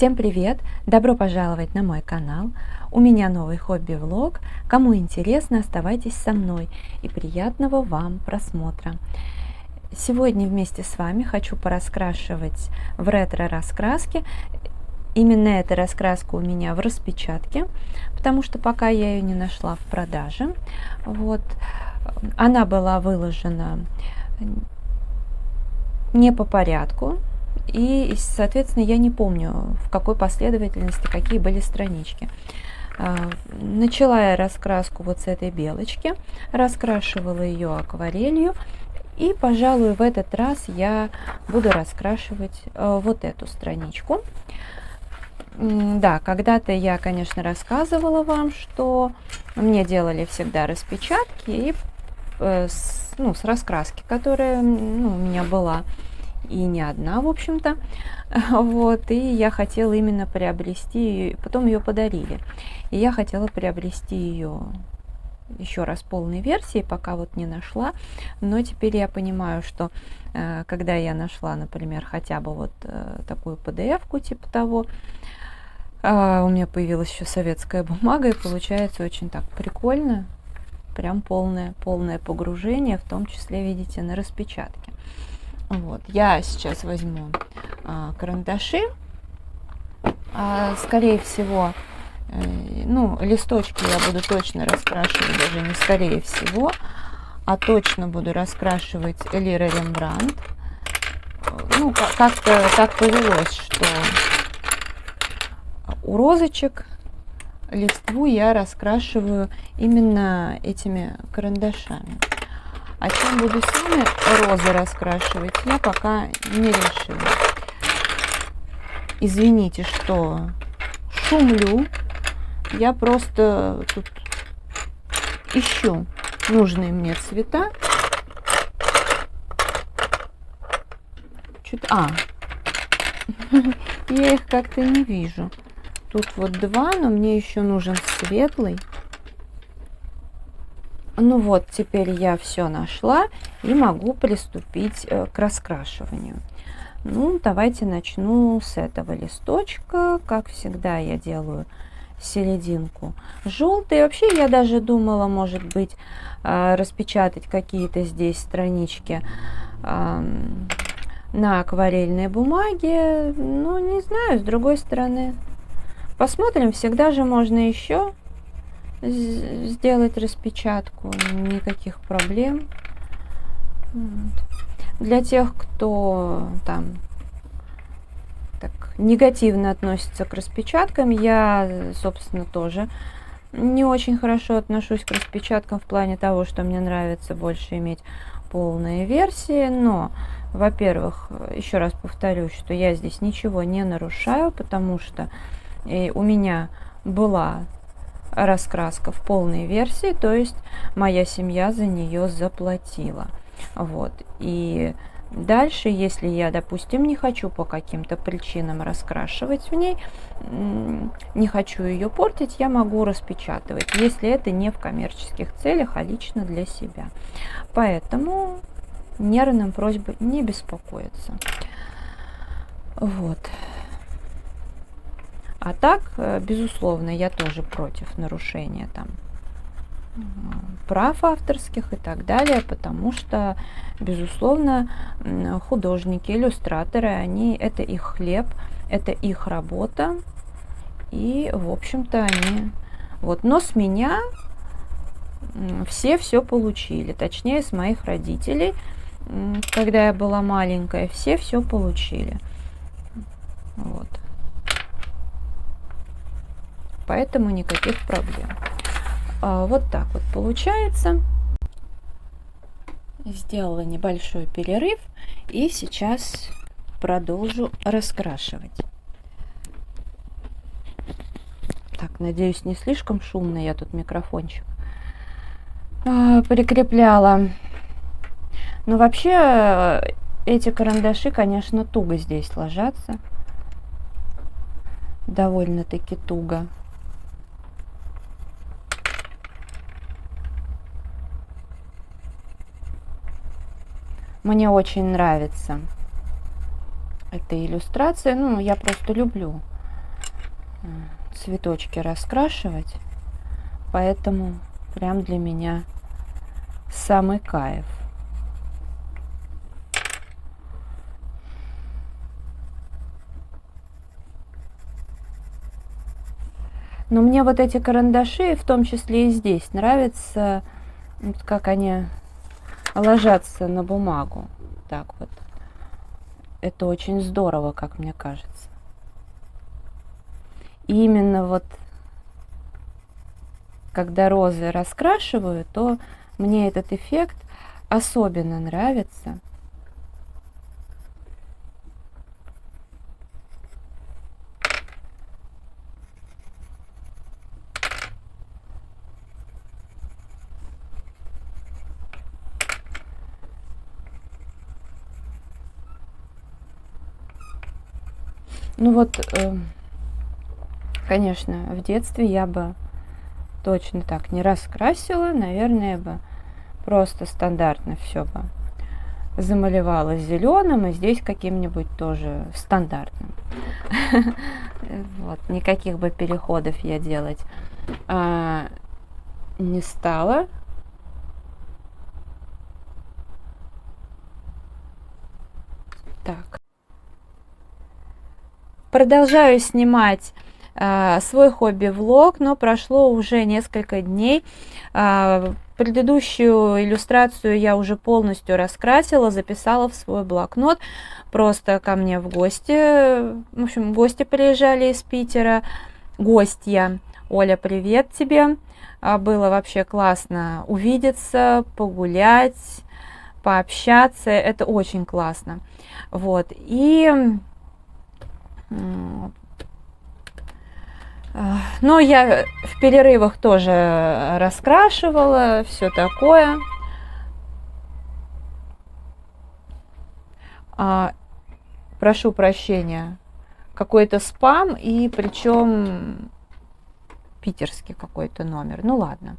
Всем привет! Добро пожаловать на мой канал. У меня новый хобби-влог. Кому интересно, оставайтесь со мной и приятного вам просмотра. Сегодня вместе с вами хочу пораскрашивать в ретро-раскраске. Именно эта раскраска у меня в распечатке, потому что пока я ее не нашла в продаже. Вот. Она была выложена не по порядку. И, соответственно, я не помню, в какой последовательности какие были странички. Начала я раскраску вот с этой белочки, раскрашивала ее акварелью. И, пожалуй, в этот раз я буду раскрашивать вот эту страничку. Да, когда-то я, конечно, рассказывала вам, что мне делали всегда распечатки и с раскраски, которая у меня была. И не одна, в общем-то. Вот, и я хотела именно приобрести, потом ее подарили. И я хотела приобрести ее еще раз полной версии, пока вот не нашла. Но теперь я понимаю, что когда я нашла, например, хотя бы вот такую PDF-ку типа того, у меня появилась еще советская бумага, и получается очень так прикольно. Прям полное погружение, в том числе, видите, на распечатке. Вот, я сейчас возьму карандаши, скорее всего, листочки я буду точно раскрашивать, даже не скорее всего, а точно буду раскрашивать Лира Рембрандт. Как-то так повелось, что у розочек листву я раскрашиваю именно этими карандашами. А чем буду сами розы раскрашивать, я пока не решила. Извините, что шумлю. Я просто тут ищу нужные мне цвета. Я их как-то не вижу. Тут вот два, но мне еще нужен светлый. Ну вот, теперь я все нашла и могу приступить к раскрашиванию. Давайте начну с этого листочка. Как всегда, я делаю серединку желтый. Вообще, я даже думала, может быть, распечатать какие-то здесь странички на акварельной бумаге. Но не знаю, с другой стороны. Посмотрим, всегда же можно еще сделать распечатку, никаких проблем. Для тех, кто там так негативно относится к распечаткам, я, собственно, тоже не очень хорошо отношусь к распечаткам в плане того, что мне нравится больше иметь полные версии. Но, во-первых, еще раз повторюсь, что я здесь ничего не нарушаю, потому что у меня была раскраска в полной версии, то есть моя семья за нее заплатила. Вот. И дальше, если я, допустим, не хочу по каким-то причинам раскрашивать в ней, не хочу ее портить, я могу распечатывать, если это не в коммерческих целях, а лично для себя. Поэтому нервным просьба не беспокоиться. Вот. А так, безусловно, я тоже против нарушения там прав авторских и так далее, потому что, безусловно, художники, иллюстраторы, это их хлеб, это их работа, и, в общем-то, они... Вот, но с меня все получили, точнее, с моих родителей, когда я была маленькая, все получили. Вот. Поэтому никаких проблем. Вот так вот получается. Сделала небольшой перерыв и сейчас продолжу раскрашивать. Так, надеюсь, не слишком шумно я тут микрофончик прикрепляла. Но вообще эти карандаши, конечно, туго здесь ложатся. Довольно-таки туго. Мне очень нравится эта иллюстрация. Я просто люблю цветочки раскрашивать, поэтому прям для меня самый кайф. Но мне вот эти карандаши, в том числе и здесь, нравится, вот как они ложатся на бумагу. Так вот. Это очень здорово, как мне кажется. И именно вот когда розы раскрашиваю, то мне этот эффект особенно нравится. Ну вот, конечно, в детстве я бы точно так не раскрасила, наверное, бы просто стандартно все бы замалевала зеленым и здесь каким-нибудь тоже стандартным. Вот, никаких бы переходов я делать не стала. Так. Продолжаю снимать свой хобби-влог, но прошло уже несколько дней. Предыдущую иллюстрацию я уже полностью раскрасила, записала в свой блокнот. Просто ко мне в гости, в общем, гости приезжали из Питера, гостья. Оля, привет тебе. Было вообще классно увидеться, погулять, пообщаться. Это очень классно. Вот. И но я в перерывах тоже раскрашивала, все такое. Прошу прощения, какой-то спам, и причем питерский какой-то номер. Ну ладно.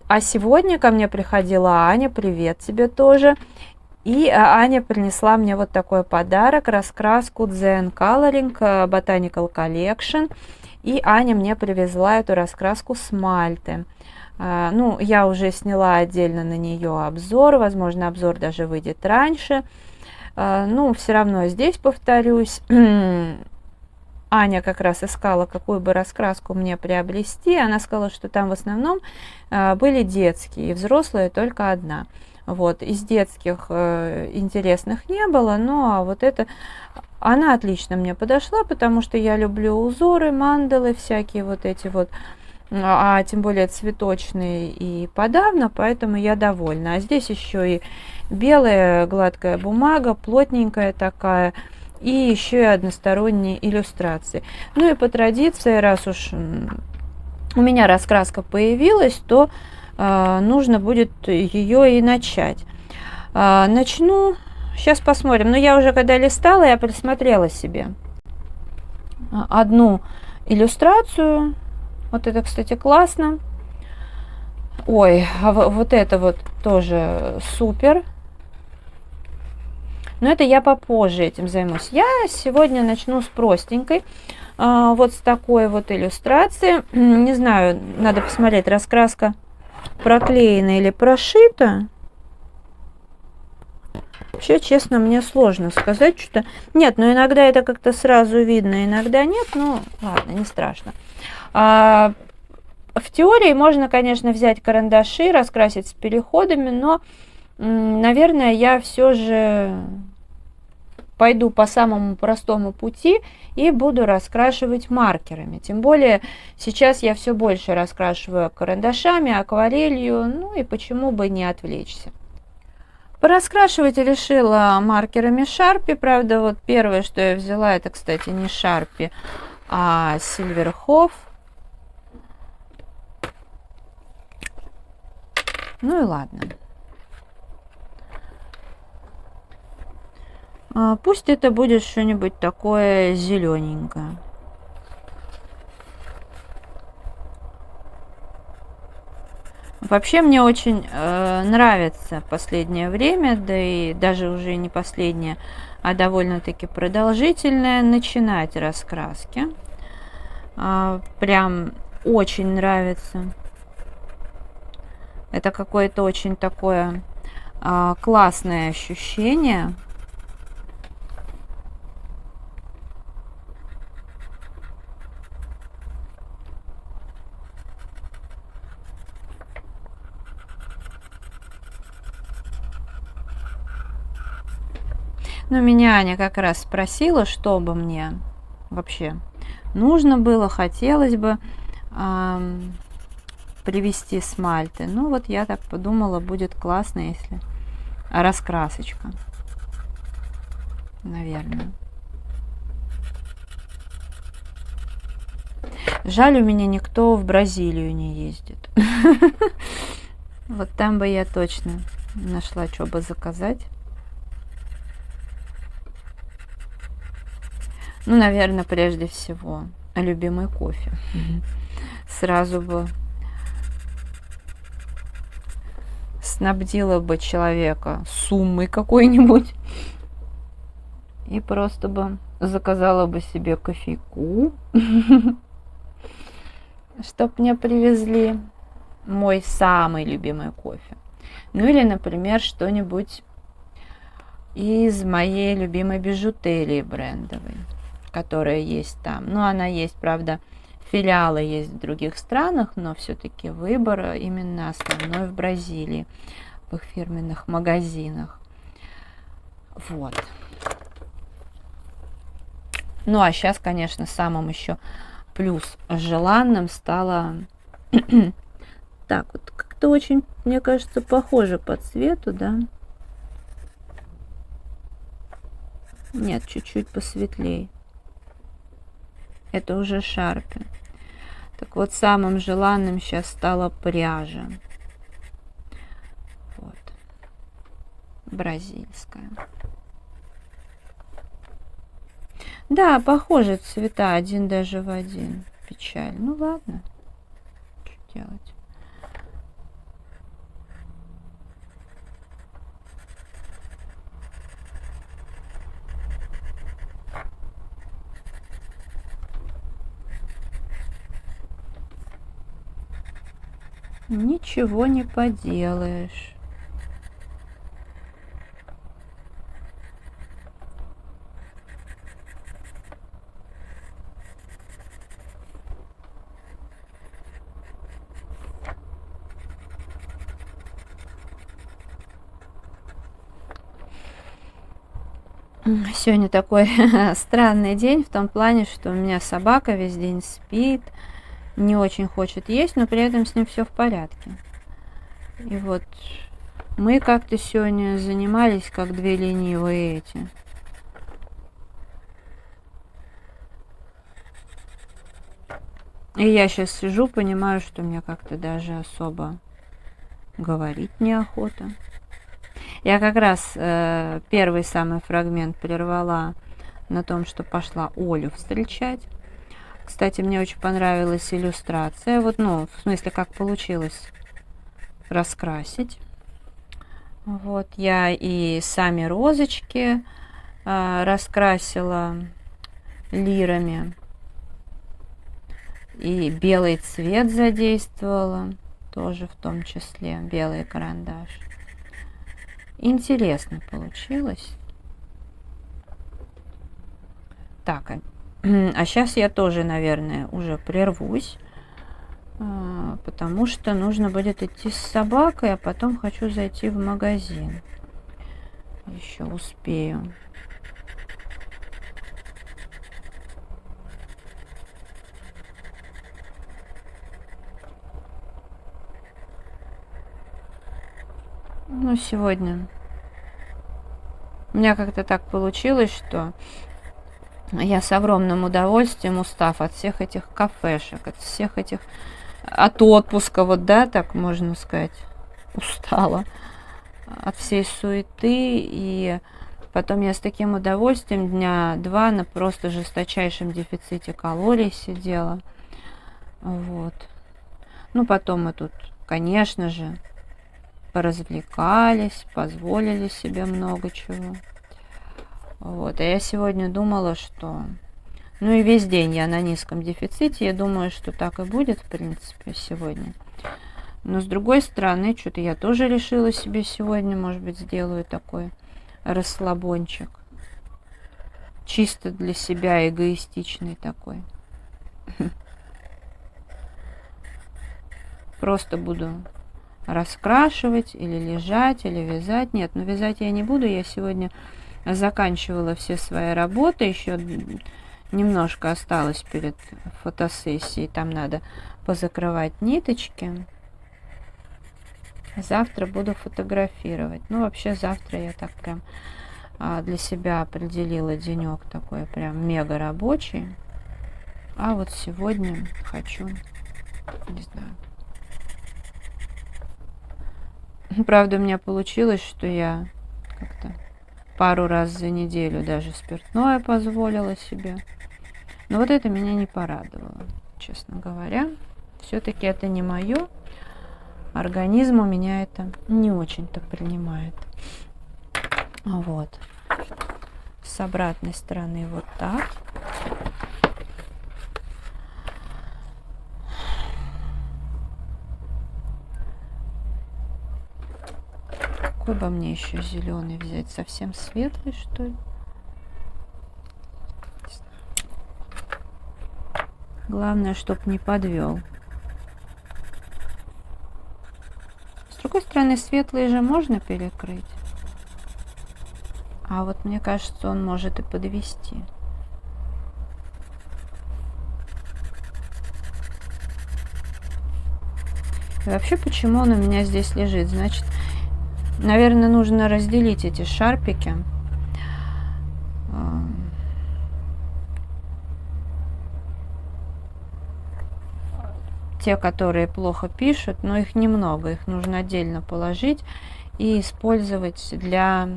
А сегодня ко мне приходила Аня, привет тебе тоже. И Аня принесла мне вот такой подарок, раскраску Zen Coloring Botanical Collection. И Аня мне привезла эту раскраску с Мальты. Ну, я уже сняла отдельно на нее обзор, возможно, обзор даже выйдет раньше. Ну, все равно здесь повторюсь. Аня как раз искала, какую бы раскраску мне приобрести. Она сказала, что там в основном были детские, и взрослые только одна. Вот, из детских интересных не было, но вот это, она отлично мне подошла, потому что я люблю узоры, мандалы всякие вот эти вот, а тем более цветочные и подавно, поэтому я довольна. А здесь еще и белая гладкая бумага, плотненькая такая, и еще и односторонние иллюстрации. Ну и по традиции, раз уж у меня раскраска появилась, то нужно будет ее и начать. Начну, сейчас посмотрим. Но я уже когда листала, я присмотрела себе одну иллюстрацию. Вот это, кстати, классно. Ой, а вот это вот тоже супер. Но это я попозже этим займусь. Я сегодня начну с простенькой. Вот с такой вот иллюстрации. Не знаю, надо посмотреть, раскраска проклеена или прошита. Вообще, честно, мне сложно сказать, что... Нет, но иногда это как-то сразу видно, иногда нет. Ну, ладно, не страшно. В теории можно, конечно, взять карандаши, раскрасить с переходами, но, наверное, я все же пойду по самому простому пути и буду раскрашивать маркерами. Тем более сейчас я все больше раскрашиваю карандашами, акварелью, ну и почему бы не отвлечься. Пораскрашивать решила маркерами Sharpie, правда, вот первое, что я взяла, это, кстати, не Sharpie, а Silverhoff. Ну и ладно. Пусть это будет что-нибудь такое зелененькое. Вообще мне очень нравится последнее время, да и даже уже не последнее, а довольно-таки продолжительное, начинать раскраски. Прям очень нравится. Это какое-то очень такое классное ощущение. Но меня Аня как раз спросила, что бы мне вообще нужно было, хотелось бы привезти с Мальты. Ну вот я так подумала, будет классно, если раскрасочка, наверное. Жаль, у меня никто в Бразилию не ездит. Вот там бы я точно нашла, что бы заказать. Ну, наверное, прежде всего, любимый кофе. Сразу бы снабдила бы человека суммой какой-нибудь. И просто бы заказала бы себе кофейку. Чтоб мне привезли мой самый любимый кофе. Ну или, например, что-нибудь из моей любимой бижутерии брендовой, которая есть там. Ну, она есть, правда, филиалы есть в других странах, но все-таки выбор именно основной в Бразилии, в их фирменных магазинах. Вот. Ну, а сейчас, конечно, самым еще плюс желанным стало... Так, вот как-то очень, мне кажется, похоже по цвету, да? Нет, чуть-чуть посветлее. Это уже Шарпи. Так вот, самым желанным сейчас стала пряжа. Вот. Бразильская. Да, похожи цвета, один даже в один. Печаль. Ну ладно. Что делать? Ничего не поделаешь. Сегодня такой странный день в том плане, что у меня собака весь день спит, не очень хочет есть, но при этом с ним все в порядке. И вот мы как-то сегодня занимались, как две ленивые эти. И я сейчас сижу, понимаю, что мне как-то даже особо говорить неохота. Я как раз первый самый фрагмент прервала на том, что пошла Олю встречать. Кстати, мне очень понравилась иллюстрация. Вот, ну, в смысле, как получилось раскрасить. Вот, я и сами розочки раскрасила лирами. И белый цвет задействовала, тоже в том числе, белый карандаш. Интересно получилось. Так, а сейчас я тоже, наверное, уже прервусь, потому что нужно будет идти с собакой, а потом хочу зайти в магазин. Еще успею. Ну, сегодня у меня как-то так получилось, что я с огромным удовольствием, устав от всех этих кафешек, от всех этих, от отпуска, вот, да, так можно сказать, устала от всей суеты, и потом я с таким удовольствием дня два на просто жесточайшем дефиците калорий сидела, вот. Ну, потом мы тут конечно же, поразвлекались, позволили себе много чего. Вот. А я сегодня думала, что... Ну и весь день я на низком дефиците. Я думаю, что так и будет, в принципе, сегодня. Но с другой стороны, что-то я тоже решила себе сегодня, может быть, сделаю такой расслабончик. Чисто для себя, эгоистичный такой. Просто буду раскрашивать или лежать, или вязать. Нет, но вязать я не буду. Я сегодня заканчивала все свои работы. Еще немножко осталось перед фотосессией. Там надо позакрывать ниточки. Завтра буду фотографировать. Ну, вообще, завтра я так прям для себя определила денек такой прям мега рабочий. А вот сегодня хочу, не знаю. Правда, у меня получилось, что я как-то пару раз за неделю даже спиртное позволила себе. Но вот это меня не порадовало, честно говоря. Все-таки это не мое. Организм у меня это не очень-то принимает. Вот. С обратной стороны вот так. Какой бы мне еще зеленый взять? Совсем светлый, что ли? Главное, чтоб не подвел. С другой стороны, светлый же можно перекрыть. А вот мне кажется, он может и подвести. И вообще, почему он у меня здесь лежит? Значит, наверное, нужно разделить эти шарпики. Те, которые плохо пишут, но их немного. Их нужно отдельно положить и использовать для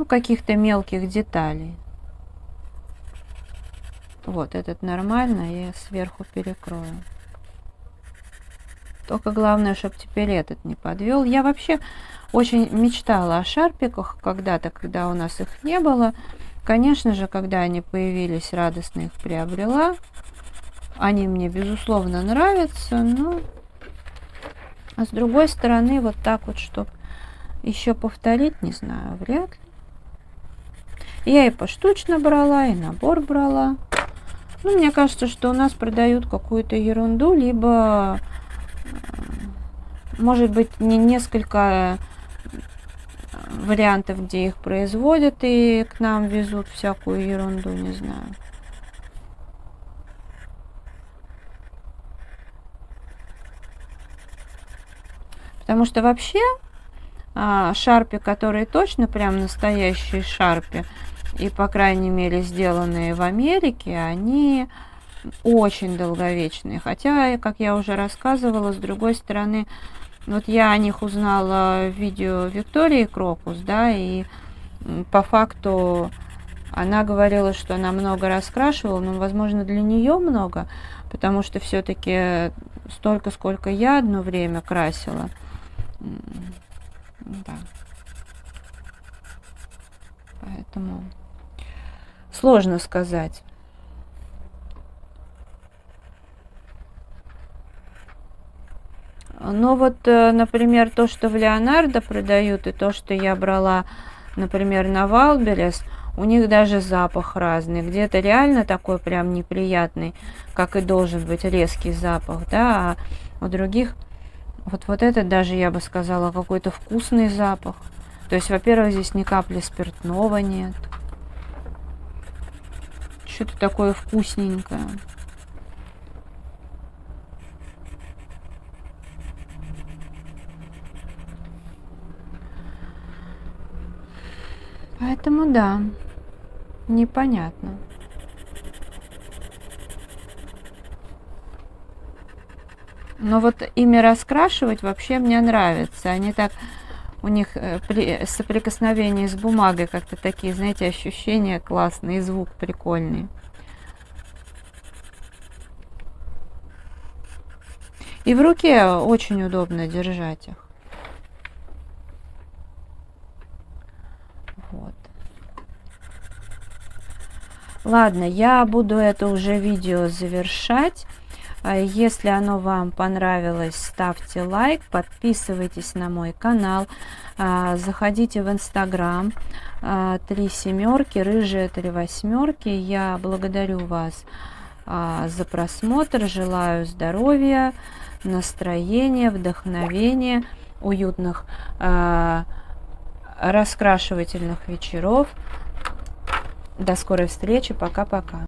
каких-то мелких деталей. Вот этот нормально, я сверху перекрою. Только главное, чтобы теперь этот не подвел. Я вообще очень мечтала о шарпиках когда-то, когда у нас их не было. Конечно же, когда они появились, радостно их приобрела. Они мне, безусловно, нравятся, но... А с другой стороны, вот так вот, чтобы еще повторить, не знаю, вряд ли. Я и поштучно брала, и набор брала. Ну, мне кажется, что у нас продают какую-то ерунду, либо, может быть, не несколько вариантов, где их производят, и к нам везут всякую ерунду, не знаю. Потому что вообще шарпи, которые точно прям настоящие шарпи, и, по крайней мере, сделанные в Америке, они очень долговечные. Хотя, как я уже рассказывала, с другой стороны, вот я о них узнала в видео Виктории Крокус, да, и по факту она говорила, что она много раскрашивала, но, возможно, для нее много, потому что все-таки столько, сколько я одно время красила. Да. Поэтому сложно сказать. Но вот, например, то, что в Леонардо продают, и то, что я брала, например, на Валберес, у них даже запах разный. Где-то реально такой прям неприятный, как и должен быть резкий запах, да, а у других вот этот даже, я бы сказала, какой-то вкусный запах. То есть, во-первых, здесь ни капли спиртного нет. Что-то такое вкусненькое. Поэтому да, непонятно. Но вот ими раскрашивать вообще мне нравится. Они так, у них при соприкосновении с бумагой как-то такие, знаете, ощущения классные, звук прикольный. И в руке очень удобно держать их. Вот. Ладно, я буду это уже видео завершать. Если оно вам понравилось, ставьте лайк, подписывайтесь на мой канал, заходите в Инстаграм 3 семерки, рыжие 3 восьмерки. Я благодарю вас за просмотр, желаю здоровья, настроения, вдохновения, уютных раскрашивательных вечеров. До скорой встречи, пока-пока.